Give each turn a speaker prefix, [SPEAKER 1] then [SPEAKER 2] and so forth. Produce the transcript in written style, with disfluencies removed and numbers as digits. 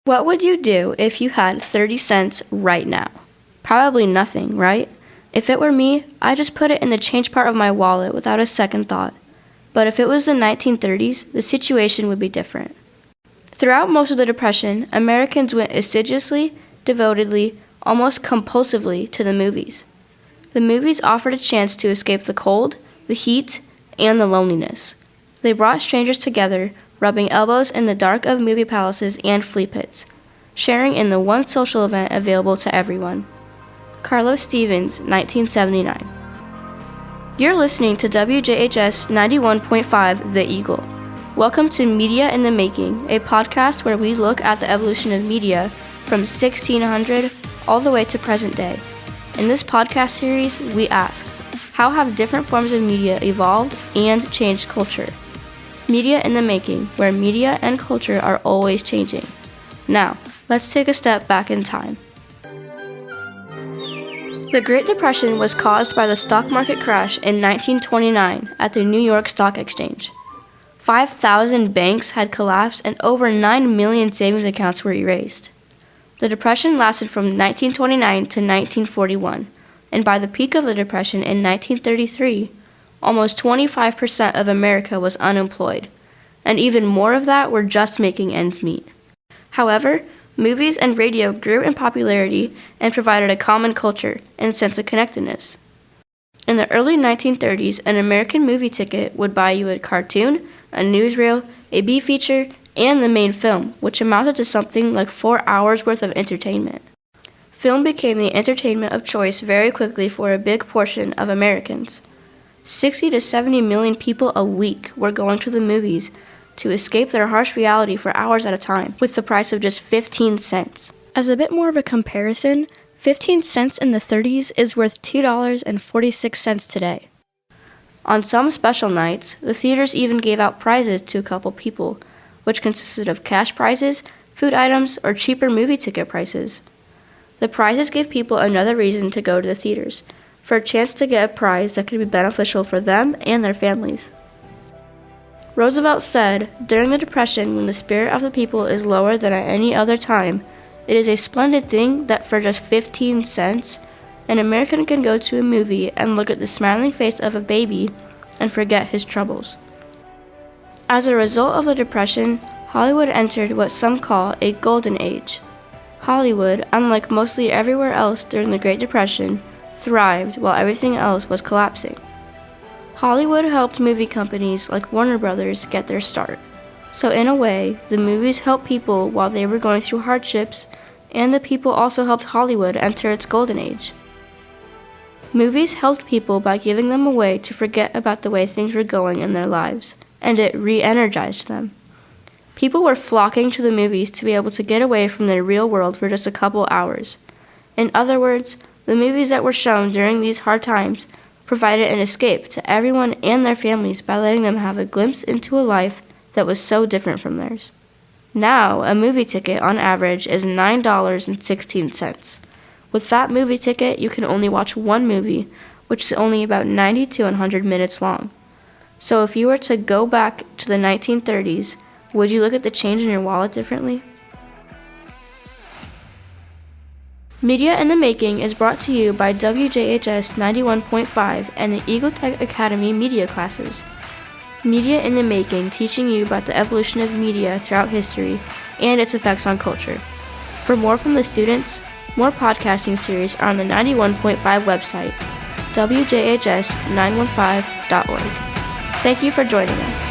[SPEAKER 1] What would you do if you had 30 cents right now? Probably nothing, right? If it were me, I'd just put it in the change part of my wallet without a second thought. But if it was the 1930s, the situation would be different. Throughout most of the Depression, Americans went assiduously, devotedly, almost compulsively to the movies. The movies offered a chance to escape the cold, the heat, and the loneliness. They brought strangers together, rubbing elbows in the dark of movie palaces and flea pits, sharing in the one social event available to everyone. Carlos Stevens, 1979. You're listening to WJHS 91.5 The Eagle. Welcome to Media in the Making, a podcast where we look at the evolution of media from 1600 all the way to present day. In this podcast series, we ask, how have different forms of media evolved and changed culture? Media in the Making, where media and culture are always changing. Now, let's take a step back in time. The Great Depression was caused by the stock market crash in 1929 at the New York Stock Exchange. 5,000 banks had collapsed and over 9 million savings accounts were erased. The Depression lasted from 1929 to 1941, and by the peak of the Depression in 1933, almost 25% of America was unemployed, and even more of that were just making ends meet. However, movies and radio grew in popularity and provided a common culture and sense of connectedness. In the early 1930s, an American movie ticket would buy you a cartoon, a newsreel, a B-feature, and the main film, which amounted to something like 4 hours worth of entertainment. Film became the entertainment of choice very quickly for a big portion of Americans. 60 to 70 million people a week were going to the movies to escape their harsh reality for hours at a time, with the price of just 15 cents. As a bit more of a comparison, 15 cents in the 30s is worth $2.46 today. On some special nights, the theaters even gave out prizes to a couple people, which consisted of cash prizes, food items, or cheaper movie ticket prices. The prizes gave people another reason to go to the theaters, for a chance to get a prize that could be beneficial for them and their families. Roosevelt said, during the Depression, when the spirit of the people is lower than at any other time, it is a splendid thing that for just 15 cents, an American can go to a movie and look at the smiling face of a baby and forget his troubles. As a result of the Depression, Hollywood entered what some call a golden age. Hollywood, unlike mostly everywhere else during the Great Depression, thrived while everything else was collapsing. Hollywood helped movie companies like Warner Brothers get their start. So in a way, the movies helped people while they were going through hardships, and the people also helped Hollywood enter its golden age. Movies helped people by giving them a way to forget about the way things were going in their lives, and it re-energized them. People were flocking to the movies to be able to get away from their real world for just a couple hours. In other words, the movies that were shown during these hard times provided an escape to everyone and their families by letting them have a glimpse into a life that was so different from theirs. Now, a movie ticket on average is $9.16. With that movie ticket, you can only watch one movie, which is only about 90 to 100 minutes long. So if you were to go back to the 1930s, would you look at the change in your wallet differently? Media in the Making is brought to you by WJHS 91.5 and the Eagle Tech Academy media classes. Media in the Making, teaching you about the evolution of media throughout history and its effects on culture. For more from the students, more podcasting series are on the 91.5 website, WJHS915.org. Thank you for joining us.